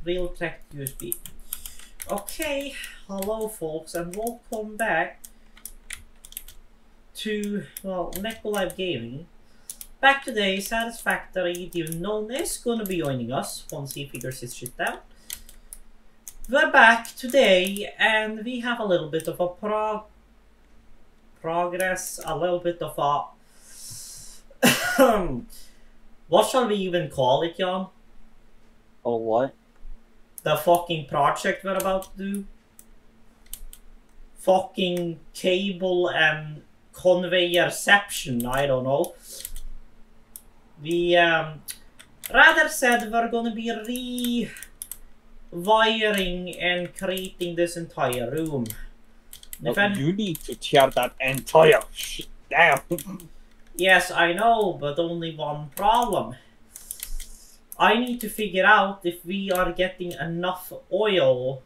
real tech USB. Okay, hello folks, and welcome back to, well, Live Gaming. Back today, Satisfactory, the unknown, is gonna be joining us once he figures his shit out. We're back today, and we have a little bit of a progress, a little bit of a... what shall we even call it, Jan? Oh, what? The fucking project we're about to do? Fucking cable and conveyor reception, I don't know. We rather said we're gonna be rewiring and creating this entire room. You need to tear that entire shit down. Yes, I know, but only one problem. I need to figure out if we are getting enough oil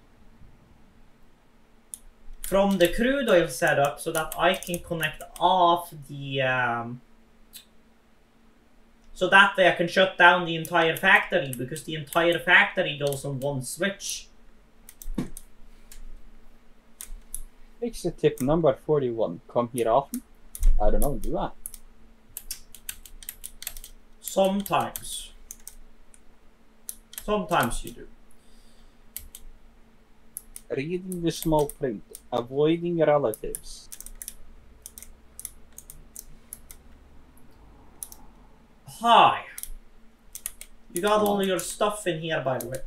from the crude oil setup so that I can connect off the so that way I can shut down the entire factory, because the entire factory goes on one switch. Exit tip number 41. Come here often? I don't know, do I? Sometimes. Sometimes you do. Reading the small print. Avoiding relatives. Hi. You got all your stuff in here, by the way.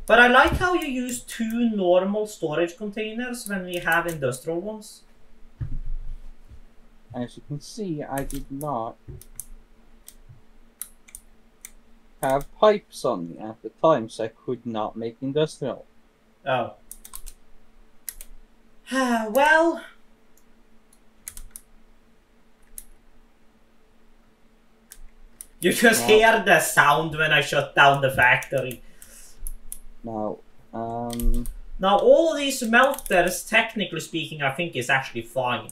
But I like how you use 2 normal storage containers when we have industrial ones. As you can see, I did not have pipes on me at the time, so I could not make industrial. Oh. Well... you just hear the sound when I shut down the factory. Now, Now all these melters, technically speaking, I think is actually fine.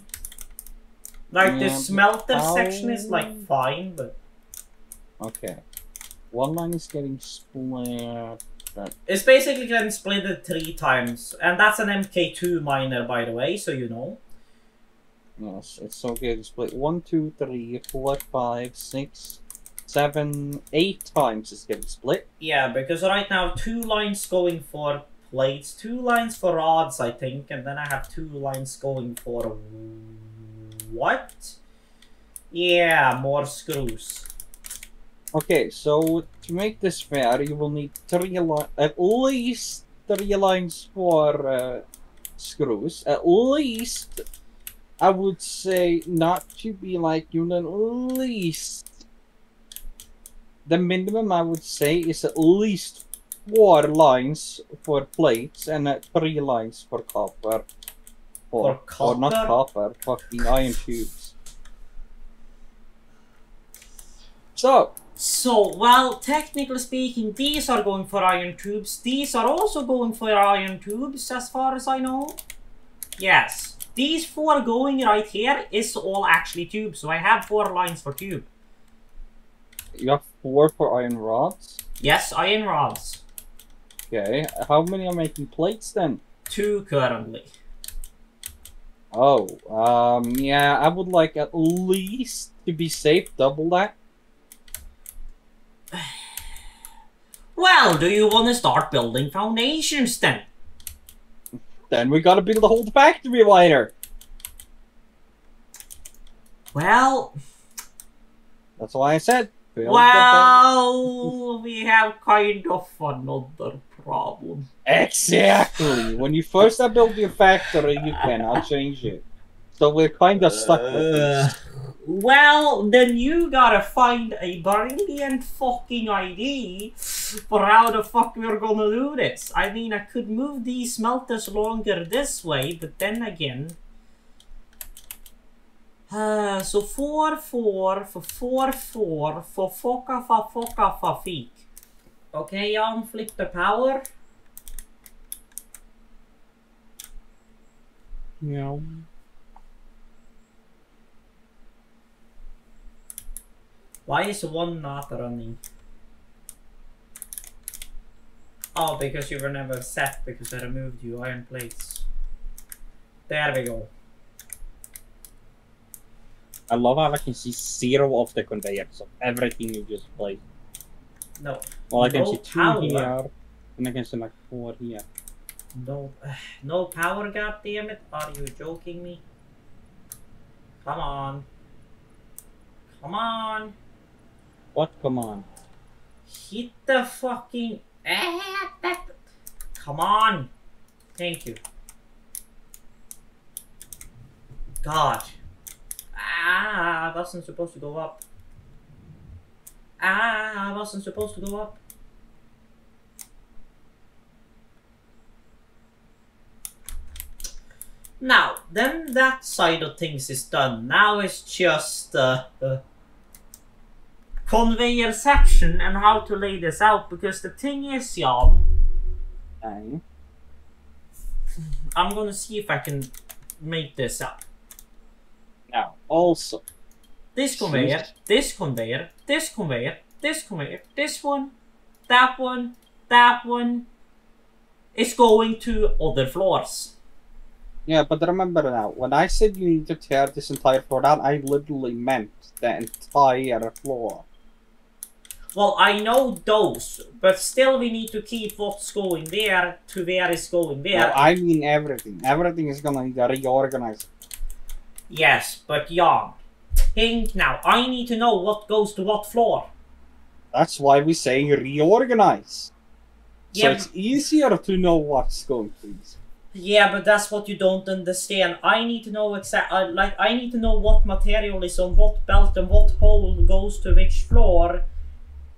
Like, the smelter section is, like, fine, but... okay. One line is getting split. It's basically getting splitted 3 times. And that's an MK2 miner, by the way, so you know. Yes, it's okay to split 1, 2, 3, 4, 5, 6, 7, 8 times it's getting split. Yeah, because right now 2 lines going for plates, 2 lines for rods, I think, and then I have 2 lines going for... what? Yeah, more screws. Okay, so to make this fair, you will need at least 3 lines for screws. At least, I would say, not to be like, you know, at least. The minimum I would say is at least 4 lines for plates and 3 lines for copper. For copper? Or not copper, fucking iron tubes. So, well, technically speaking, these are going for iron tubes. These are also going for iron tubes, as far as I know. Yes. These 4 going right here is all actually tubes, so I have 4 lines for tube. You have 4 for iron rods? Yes, iron rods. Okay, how many are making plates then? 2 currently. Oh, yeah, I would like at least, to be safe, double that. Well, do you want to start building foundations then? Then we gotta build the whole factory later. Well... that's why I said. Well, we have kind of another problem. Exactly. When you first build your factory, you cannot change it. So we're kind of stuck with this. Well, then you gotta find a brilliant fucking idea for how the fuck we're gonna do this. I mean, I could move these smelters longer this way, but then again... so 4, 4, for 4, 4, for foka, feek. Okay, Jan, flip the power. Yeah. Why is one not running? Oh, because you were never set because I removed you iron plates. There we go. I love how I can see 0 of the conveyors of everything you just played. No. Well, I can No see 2 power. here, and I can see like 4 here. No, no power, goddammit. Are you joking me? Come on. Come on. What? Come on. Hit the fucking... Come on. Thank you. God. I wasn't supposed to go up. I wasn't supposed to go up. Now, then that side of things is done. Now it's just conveyor section and how to lay this out. Because the thing is, y'all, I'm gonna see if I can make this up. Now, also, this conveyor, this conveyor, this conveyor, this conveyor, this one, that one is going to other floors. Yeah, but remember now, when I said you need to tear this entire floor down, I literally meant the entire floor. Well, I know those, but still we need to keep what's going there to where it's going there. No, I mean everything. Everything is gonna need to reorganize. Yes, but Jan, think now. I need to know what goes to what floor. That's why we say reorganize. So Yeah, it's easier to know what's going to this. yeah, but that's what you don't understand. I need to know I need to know what material is on what belt and what hole goes to which floor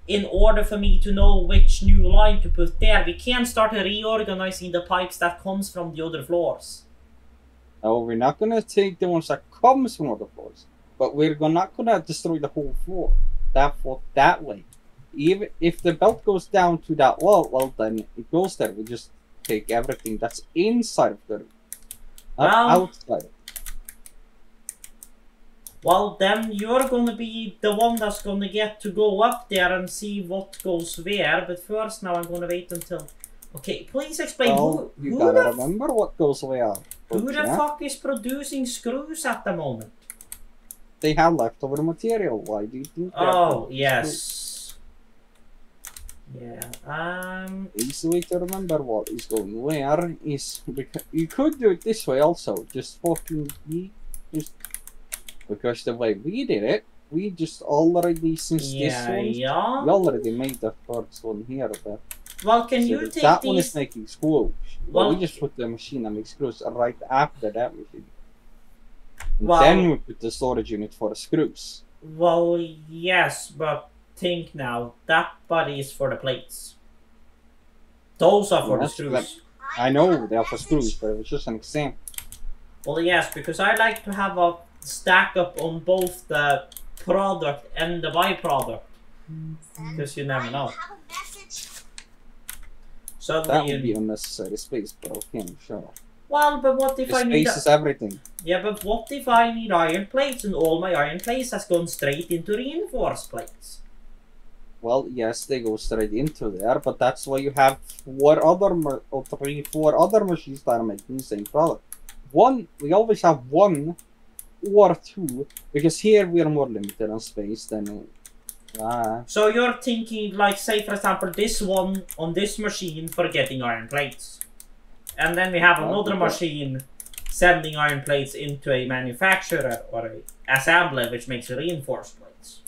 in order for me to know which new line to put there. We can't start reorganizing the pipes that comes from the other floors. No, we're not gonna take the ones that comes from other floors, but we're not gonna destroy the whole floor. That way. Even if the belt goes down to that wall, well then it goes there. We just take everything that's inside of the room, not outside. Well, then you're gonna be the one that's gonna get to go up there and see what goes where. But first, now I'm gonna wait until. Okay, please explain You gotta remember what goes where. Who the fuck is producing screws at the moment? They have leftover material. Why do you think? Oh yes. Yeah. Easy way to remember what is going where is because you could do it this way also. Just because the way we did it, we just already this one. We already made the first one here. But well, can you take that these... one is making screws. Well, we just put the machine and make screws right after that machine. And then we put the storage unit for the screws. Well, yes, but think now. That body is for the plates. Those are for the screws. I know they are for screws, but it was just an example. Well, yes, because I like to have a stack up on both the product and the byproduct. Because you never know. So that would be unnecessary space, but okay, sure. Well, but what if I need... Space is everything. Yeah, but what if I need iron plates and all my iron plates has gone straight into reinforced plates? Well, yes, they go straight into there, but that's why you have 4 other machines that are making the same product. We always have 1 or 2, because here we are more limited on space than... So you're thinking, like, say for example, this one on this machine for getting iron plates. And then we have another machine sending iron plates into a manufacturer or a assembler which makes reinforced plates.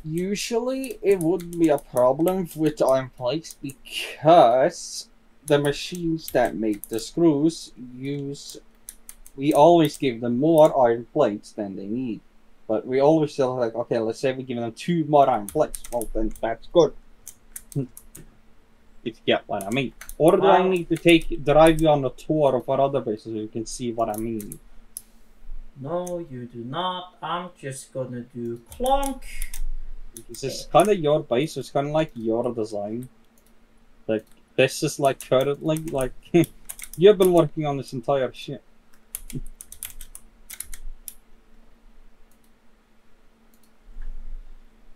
Usually it wouldn't be a problem with iron plates because the machines that make the screws we always give them more iron plates than they need. But we always still like, okay, let's say we give them 2 more iron plates. Well, then that's good. If you get what I mean. Or do I need to drive you on a tour of our other bases so you can see what I mean? No, you do not. I'm just gonna do clonk. This is kind of your base, so it's kind of like your design. Like, this is like currently, like, you've been working on this entire shit.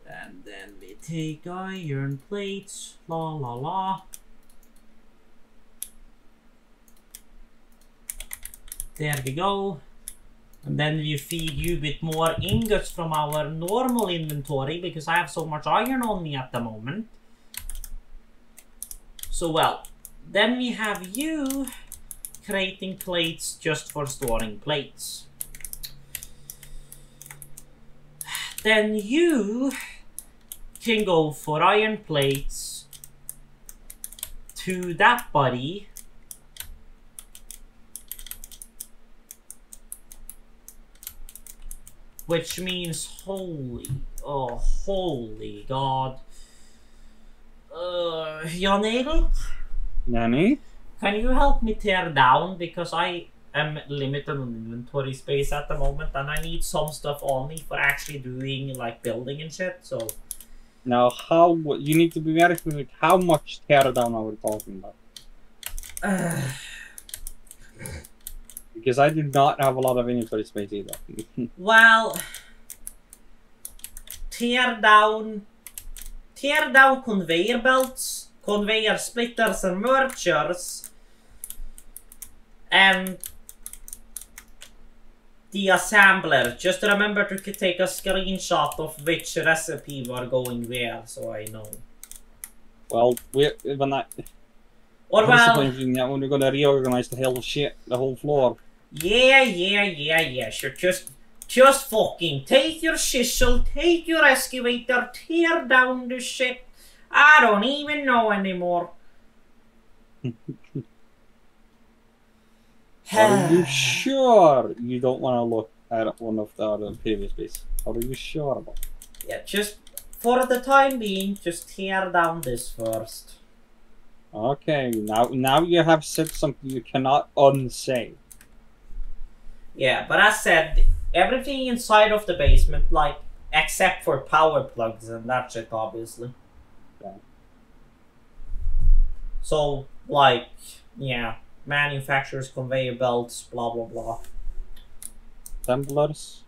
And then we take iron plates, la la la. There we go. And then we feed you with more ingots from our normal inventory because I have so much iron on me at the moment. So well, then we have you creating plates just for storing plates. Then you can go for iron plates to that buddy. Which means holy god. Jan Erik? Nanny? Can you help me tear down? Because I am limited on inventory space at the moment and I need some stuff on me for actually doing like building and shit, so... Now, you need to be very specific. How much tear down are we talking about? Because I do not have a lot of inventory space either. Well, tear down conveyor belts, conveyor splitters and mergers, and the assembler. Just remember to take a screenshot of which recipe we're going where, so I know. Well, when we're gonna reorganize the whole floor. Yeah. Sure, just fucking take your chisel, take your excavator, tear down the shit. I don't even know anymore. Are you sure you don't want to look at one of the other previous base? Are you sure about it? Yeah, just for the time being, just tear down this first. Okay, now you have said something you cannot unsay. Yeah, but as said, everything inside of the basement, like, except for power plugs and that shit, obviously. Yeah. So, like, yeah, manufacturers, conveyor belts, blah blah blah. Assemblers?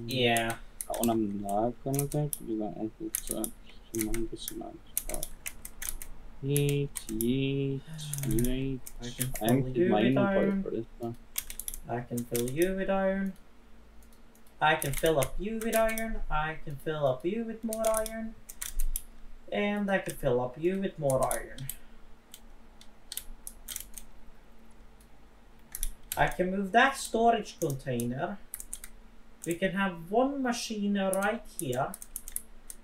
Yeah. That one I'm not gonna take because that one puts a tremendous amount of yeet. I can fill you with iron. For this one. I can fill you with iron. I can fill up you with iron. I can fill up you with more iron. And I can fill up you with more iron. I can move that storage container. We can have one machine right here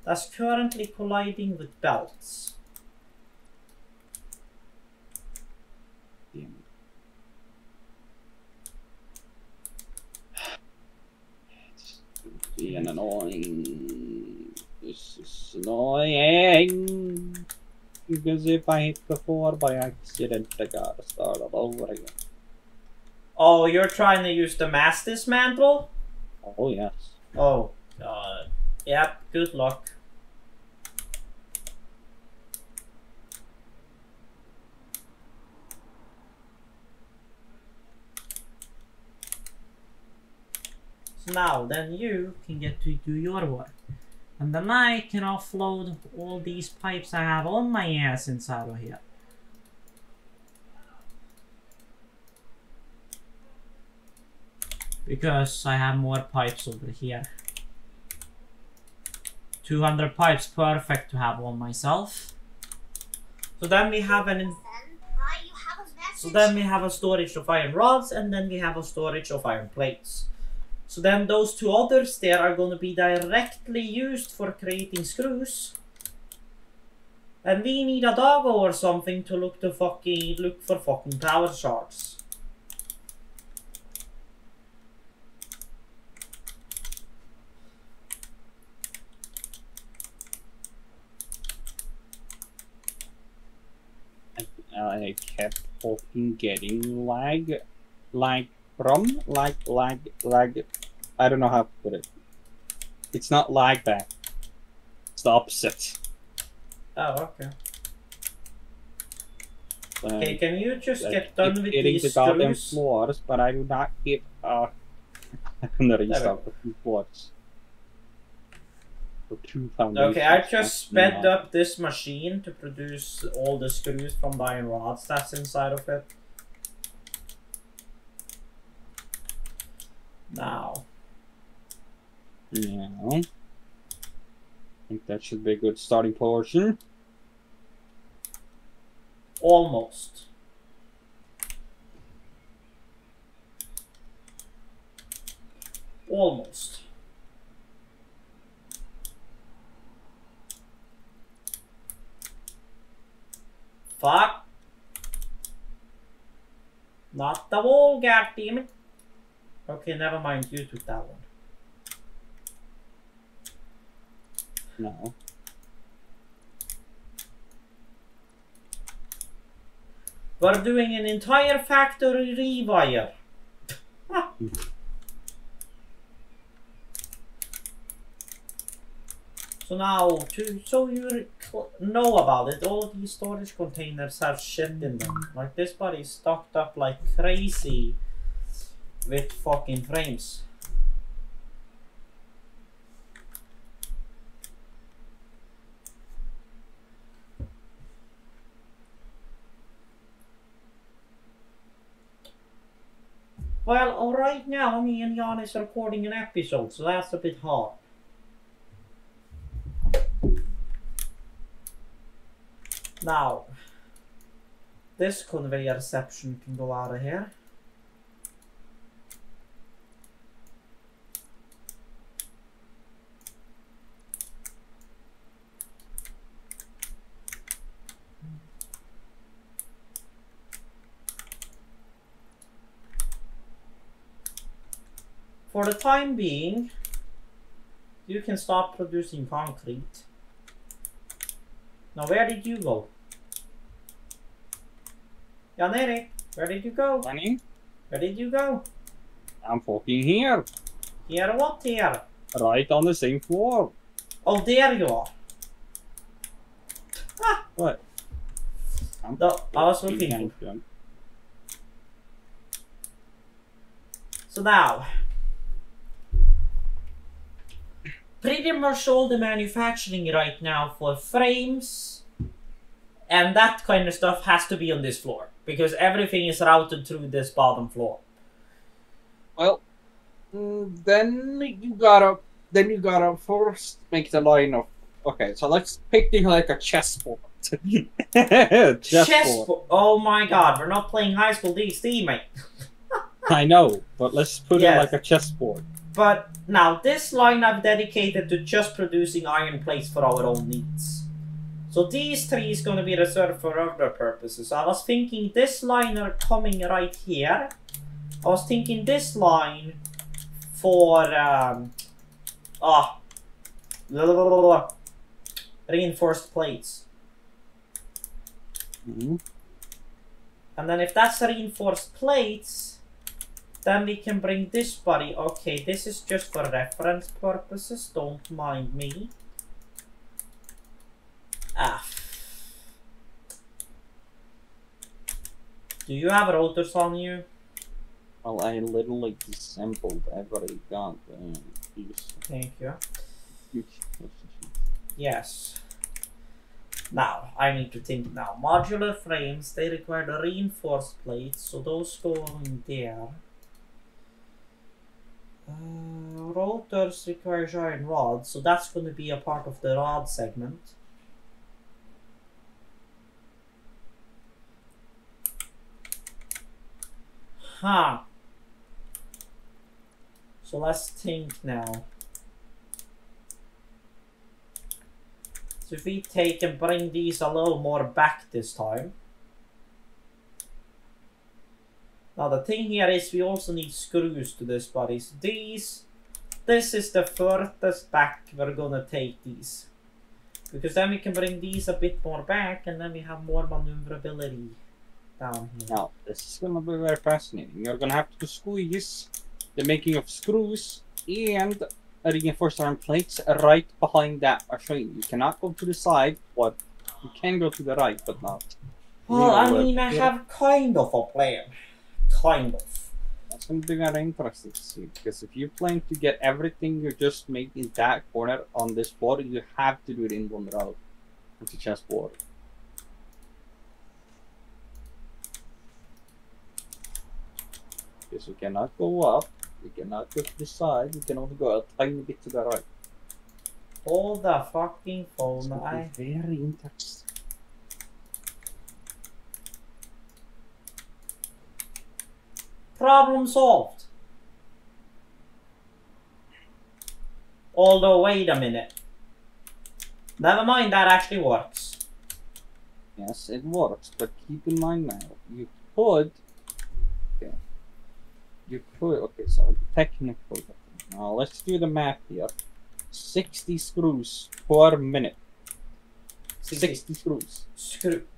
that's currently colliding with belts. Being annoying. This is annoying. Because if I hit the floor by accident, I gotta start all over again. Oh, you're trying to use the mass dismantle? Oh, yes. Oh, God. Yep, good luck. So now, then you can get to do your work. And then I can offload all these pipes I have on my ass inside of here. Because I have more pipes over here. 200 pipes, perfect to have on myself. So then we have a storage of iron rods, and then we have a storage of iron plates. So then those two others there are going to be directly used for creating screws. And we need a doggo or something to look for fucking power shards. I kept fucking getting lag. I don't know how to put it. It's not lag back. It's the opposite. Oh, okay. Okay, can you just get done with these the goddamn screws? floors, but I do not keep I'm gonna restart the floors. for 2 foundations. Okay, I just sped up this machine to produce all the screws from the iron rods that's inside of it. Now. Yeah. I think that should be a good starting portion. Almost. Almost. Fuck. Not the wall, goddammit. Okay, never mind, you took that one. No. We're doing an entire factory rewire. So now, so you know about it, all of these storage containers have shit in them. Like this body is stocked up like crazy with fucking frames. Well, right now, me and Jan is recording an episode, so that's a bit hard. Now, this conveyor section can go out of here. For the time being, you can start producing concrete. Now, where did you go? Jan Erik, where did you go? Funny? Where did you go? I'm fucking here. Here what here? Right on the same floor. Oh, there you are. Ah! What? No, I was looking. So now, pretty much all the manufacturing right now for frames and that kind of stuff has to be on this floor because everything is routed through this bottom floor. Well, then you gotta first make the line of. Okay, so let's pick it like a chessboard. Chessboard. Oh my god, we're not playing High School DxD, mate. I know, but let's put Yes. it like a chessboard. But now this line I've dedicated to just producing iron plates for our own needs. So these three is going to be reserved for other purposes. I was thinking this line are coming right here. I was thinking this line for reinforced plates. Mm-hmm. And then if that's reinforced plates, then we can bring this body. Okay, this is just for reference purposes, don't mind me. Ah. Do you have rotors on you? Well, I literally disassembled every got piece. Thank you. Yes. Now, I need to think now. Modular frames, they require the reinforced plates, so those go in there. Rotors require iron rods, so that's going to be a part of the rod segment. Huh. So let's think now. So if we take and bring these a little more back this time. Now the thing here is we also need screws to this body. So this is the furthest back we're gonna take these. Because then we can bring these a bit more back and then we have more maneuverability down here. Now, this is gonna be very fascinating. You're gonna have to squeeze the making of screws and reinforced iron plates right behind that machine. You cannot go to the side, but you can go to the right, but not. Well, I mean, I have kind of a plan. Kind of. That's going to be very interesting to see, because if you plan to get everything you just made in that corner on this floor, you have to do it in one row with the chessboard. Because you cannot go up, you cannot go to the side, you can only go a tiny bit to the right. Hold the fucking phone. It's very interesting. Problem solved. Although, wait a minute. Never mind, that actually works. Yes, it works, but keep in mind now, you could... Okay. You could... Okay, so technical... Now, let's do the math here. 60 screws per minute. 60 screws.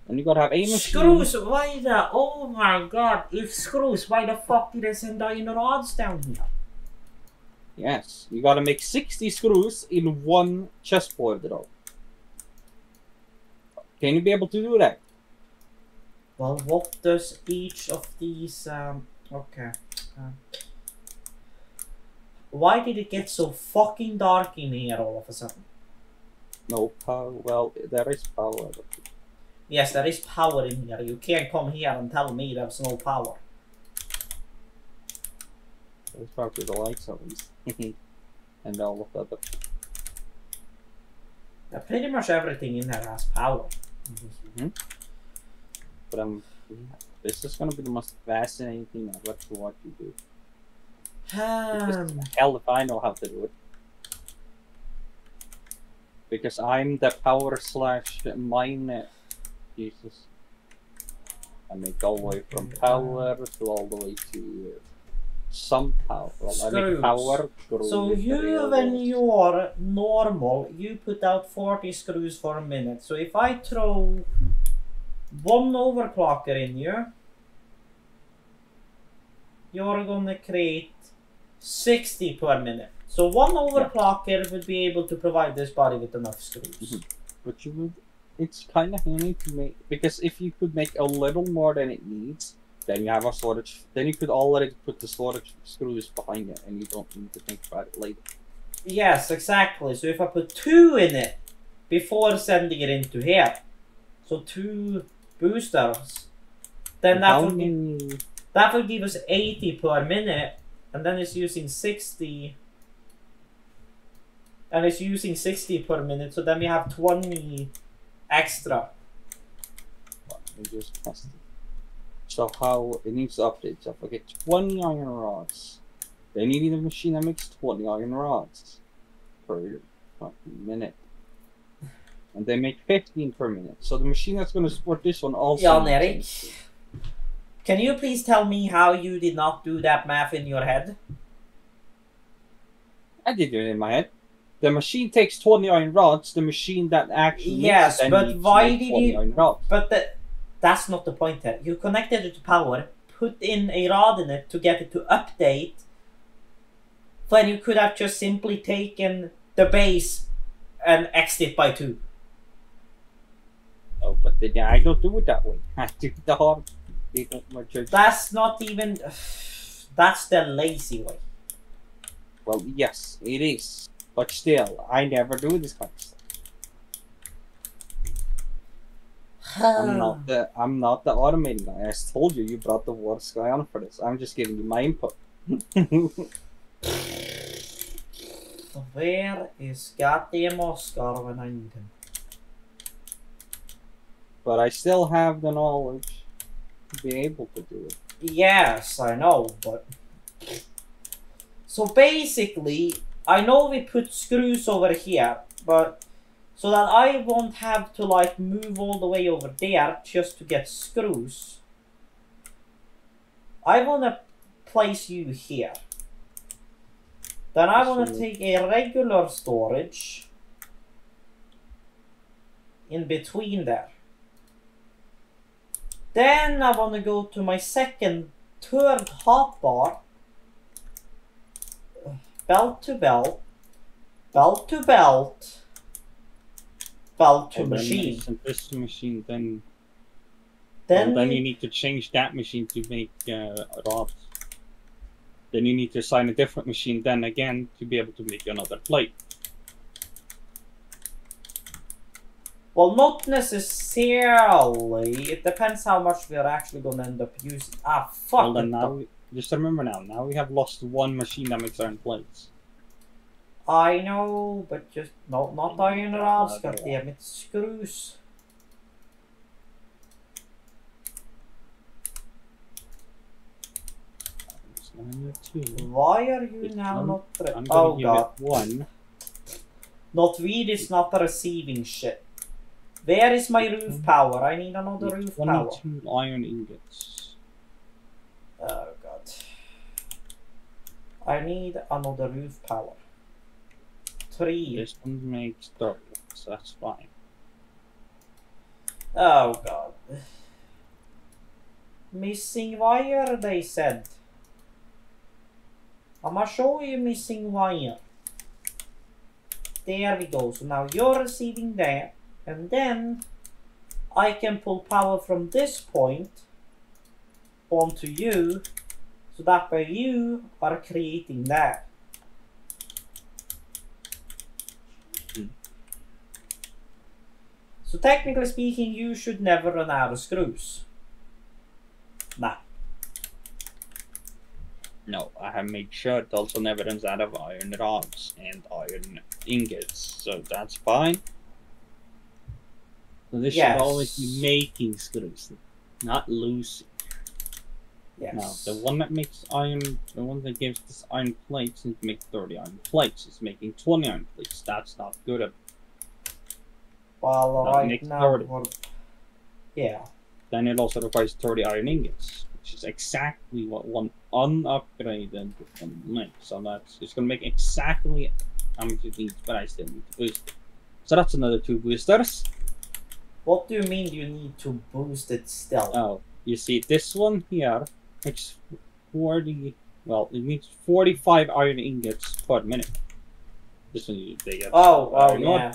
And you gotta have a machine. Screws? Why the... Oh my god. If screws, why the fuck did I send iron rods down here? Yes. You gotta make 60 screws in one chessboard though. Can you be able to do that? Well, what does each of these... Okay. Why did it get so fucking dark in here all of a sudden? No power. Well, there is power. Yes, there is power in here. You can't come here and tell me there's no power. There's probably the lights at least. And all of that. Yeah, pretty much everything in there has power. Mm-hmm. But this is gonna be the most fascinating thing ever to watch you do. Hell if I know how to do it. Because I'm the power / mine. Jesus. I make all the way from power to all the way to some power. Well, I make power. So you, when you're normal, you put out 40 screws for a minute. So if I throw one overclocker in you, you're gonna create 60 per minute. So one overclocker would be able to provide this body with enough screws. But you would, it's kind of handy to make, because if you could make a little more than it needs, then you have a storage, then you could already put the storage screws behind it and you don't need to think about it later. Yes, exactly. So if I put 2 in it before sending it into here, so 2 boosters, then that would give us 80 per minute. And then it's using 60. And it's using 60 per minute, so then we have 20 extra. Let me just test it. So how it needs to update itself. Okay, 20 iron rods. Then you need a machine that makes 20 iron rods per fucking minute. And they make 15 per minute. So the machine that's going to support this one also. Jan Erik, can you please tell me how you did not do that math in your head? I did it in my head. The machine takes 20 iron rods. The machine that actually yes, but why did you? But that's not the point here. You connected it to power, put in a rod in it to get it to update. When you could have just simply taken the base and x'd it by 2. Oh, but I don't do it that way. I do the hard. That's not even... That's the lazy way. Well, yes, it is. But still, I never do this kind of stuff. I'm not the automating guy. I told you brought the worst guy on for this. I'm just giving you my input. Where is goddamn Oscar when I need him? But I still have the knowledge to be able to do it. Yes, I know, but... So basically, I know we put screws over here, but... So that I won't have to, like, move all the way over there just to get screws. I want to place you here. Then I want to take a regular storage in between there. Then I want to go to my third hotbar. Belt to belt. Belt to belt. Belt to machine. This machine, then you need to change that machine to make rods. Then you need to assign a different machine then again to be able to make another plate. Well, not necessarily. It depends how much we are actually gonna end up using. Ah, fuck. Well, then now, just remember now we have lost one machine that makes iron plates. I know, but just not iron rods. God damn it, screws. Why are you now not? Oh god. One. Not weed is not receiving shit. Where is my roof power? I need another roof power. 22 iron ingots. Oh god. I need another roof power. 3. This one makes 30, so that's fine. Oh god. Missing wire, they said. I'ma show you missing wire. There we go. So now you're receiving that. And then I can pull power from this point onto you. So that way you are creating that. So technically speaking, you should never run out of screws. Nah. No, I have made sure it also never runs out of iron rods and iron ingots, so that's fine. So this should always be making screws, not losing. Yes. Now, the one that makes iron, the one that gives this iron plates and make 30 iron plates is making 20 iron plates. That's not good. Well, right now, yeah. Then it also requires 30 iron ingots, which is exactly what one unupgraded one makes. So that's it's going to make exactly how much it needs, but I still need to boost it. So that's another 2 boosters. What do you mean you need to boost it still? Oh, you see this one here, which 40. Well, it needs 45 iron ingots per minute. This one they get. Oh, yeah.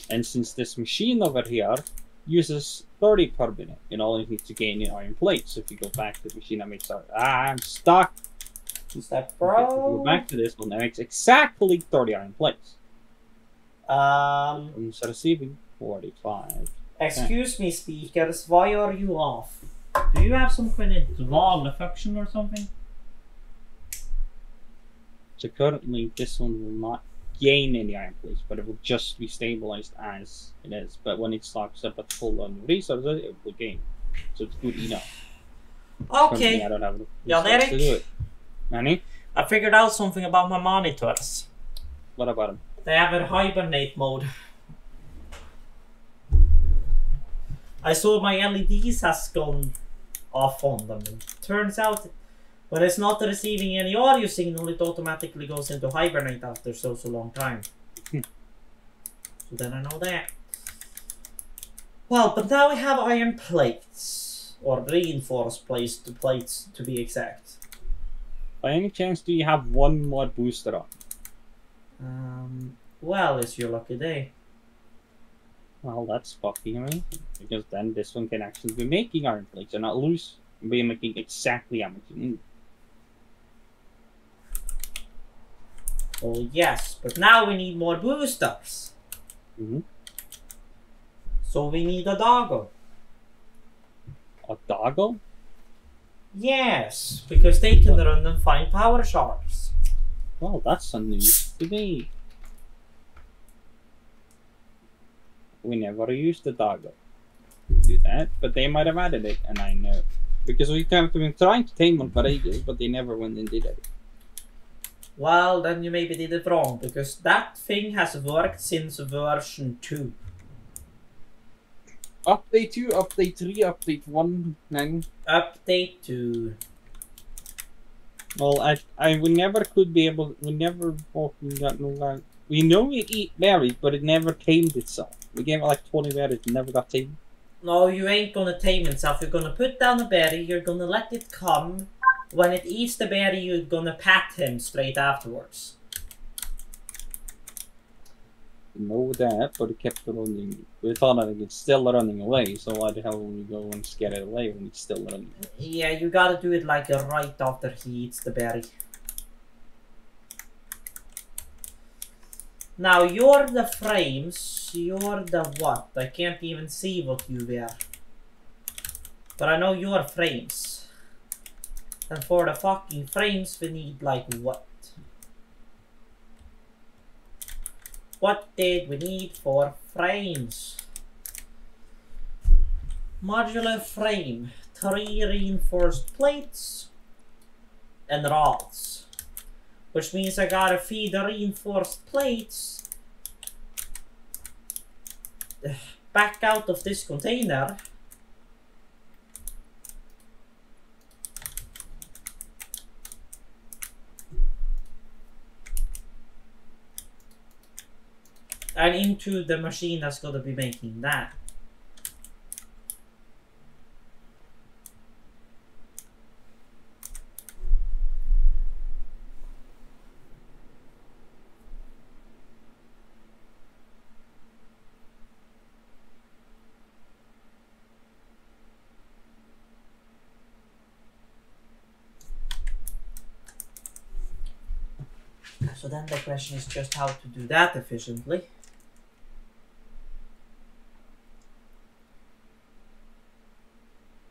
And since this machine over here uses 30 per minute, you only need to gain in iron plates. If you go back to the machine that makes I'm stuck. Step, bro. Okay, go back to this one that makes exactly 30 iron plates. Instead of receiving 45. Excuse me, speakers. Why are you off? Do you have some kind of dual affection or something? So currently, this one will not gain any iron plates, but it will just be stabilized as it is. But when it stocks up at full on resources, it will gain. So it's good enough. Okay. I don't have Jan Erik, to do it. Nani? I figured out something about my monitors. What about them? They have a hibernate mode. I saw my LEDs has gone off on them. It turns out when it's not receiving any audio signal, it automatically goes into hibernate after so long time. So then I know that. Well, but now we have iron plates. Or reinforced plates to be exact. By any chance, do you have one more booster on? Well, it's your lucky day. Well, that's fucking amazing. Because then this one can actually be making iron plates and not lose. And be making exactly how much you need. Oh yes, but now we need more boosters. So we need a doggle. A doggle? Yes, because they can run and find power shards. Well, that's some news to me. We never used the doggle to do that, but they might have added it, and I know. Because we have been trying to tame one for ages, but they never went and did it. Well, then you maybe did it wrong, because that thing has worked since version 2. Update 2, update 3, update 1, 9. Update 2. Well, we never could be able, we never fucking got no, we know we eat berries, but it never tamed itself. We gave it like 20 berries, it never got tamed. No, you ain't gonna tame itself. You're gonna put down a berry, you're gonna let it come. When it eats the berry, you're gonna pat him straight afterwards. We know that, but it kept running. We thought that it's still running away, so why the hell would we go and scare it away when it's still running away? Yeah, you gotta do it like right after he eats the berry. Now you're the frames, you're the what? I can't even see what you were. But I know you're frames. And for the fucking frames we need like what? What did we need for frames? Modular frame, 3 reinforced plates and rods. Which means I gotta feed the reinforced plates back out of this container. And into the machine that's gonna be making that. So then the question is just how to do that efficiently.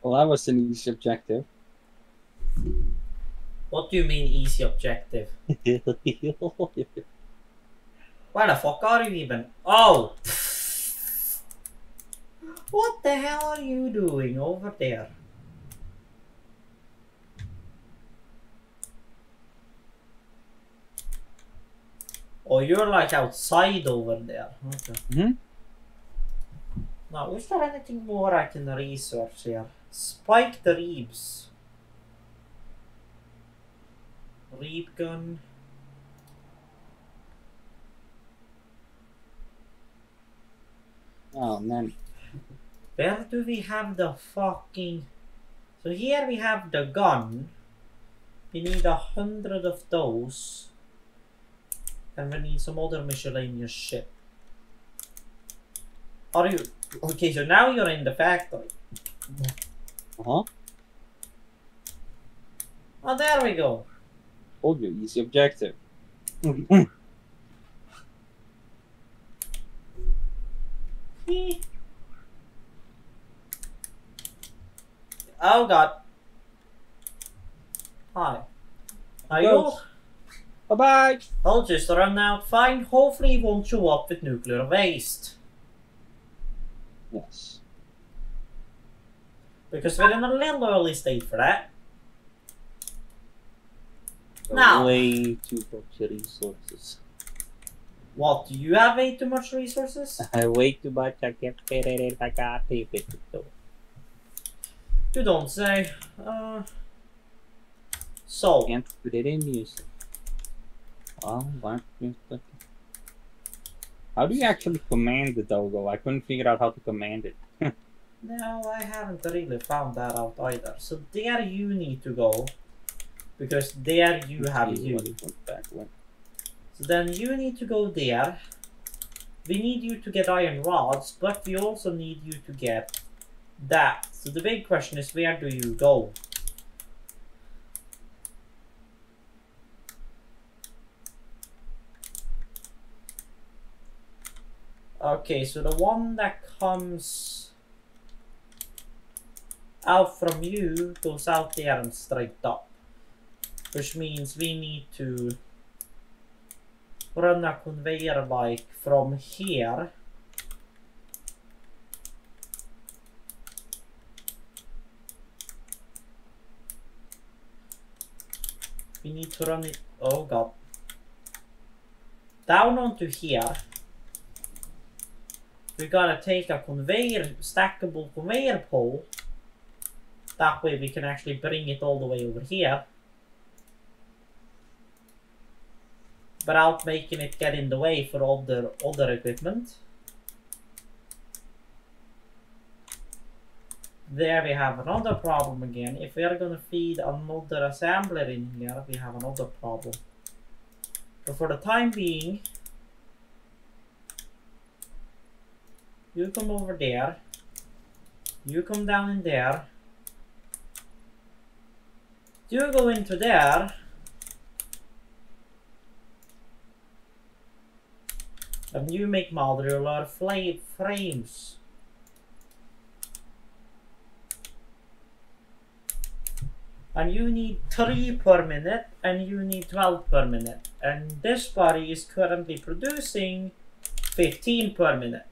Well, that was an easy objective. What do you mean easy objective? Where the fuck are you even? Oh! What the hell are you doing over there? Oh, you're like outside over there. Okay. Mm-hmm. Now, is there anything more I can research here? Spike the Reebs. Reeb gun. Oh man. Where do we have the fucking... So here we have the gun. We need 100 of those. And we need some other miscellaneous shit. Are you... Okay, so now you're in the factory. Uh-huh. Oh, there we go. Told you, easy objective. Oh god. Hi. Are you? Bye-bye! I'll just run out fine. Hopefully it won't show up with nuclear waste. Yes. Because we're in a little early state for that. Now. Way too much resources. What, do you have way too much resources? Way too much, I can't fit it in, I got to fit it though. You don't say. So. Can't put it in music. Oh, how do you actually command the doggo? I couldn't figure out how to command it. No, I haven't really found that out either. So there you need to go. Because there you have you. So then you need to go there. We need you to get iron rods, but we also need you to get that. So the big question is, where do you go? Okay, so the one that comes out from you goes out there and straight up. Which means we need to run a conveyor bike from here we need to run it, oh god, down onto here. We gotta take a conveyor, stackable conveyor pole. That way we can actually bring it all the way over here without making it get in the way for other equipment. There we have another problem again. If we are gonna feed another assembler in here, we have another problem. But for the time being, you come over there, you come down in there, you go into there, and you make modular frames. And you need 3 per minute, and you need 12 per minute. And this body is currently producing 15 per minute.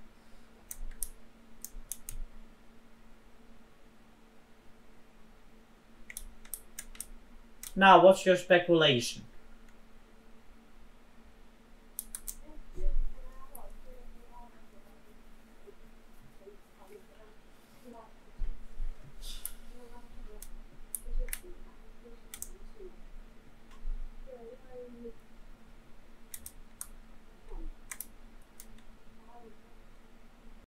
Now, what's your speculation?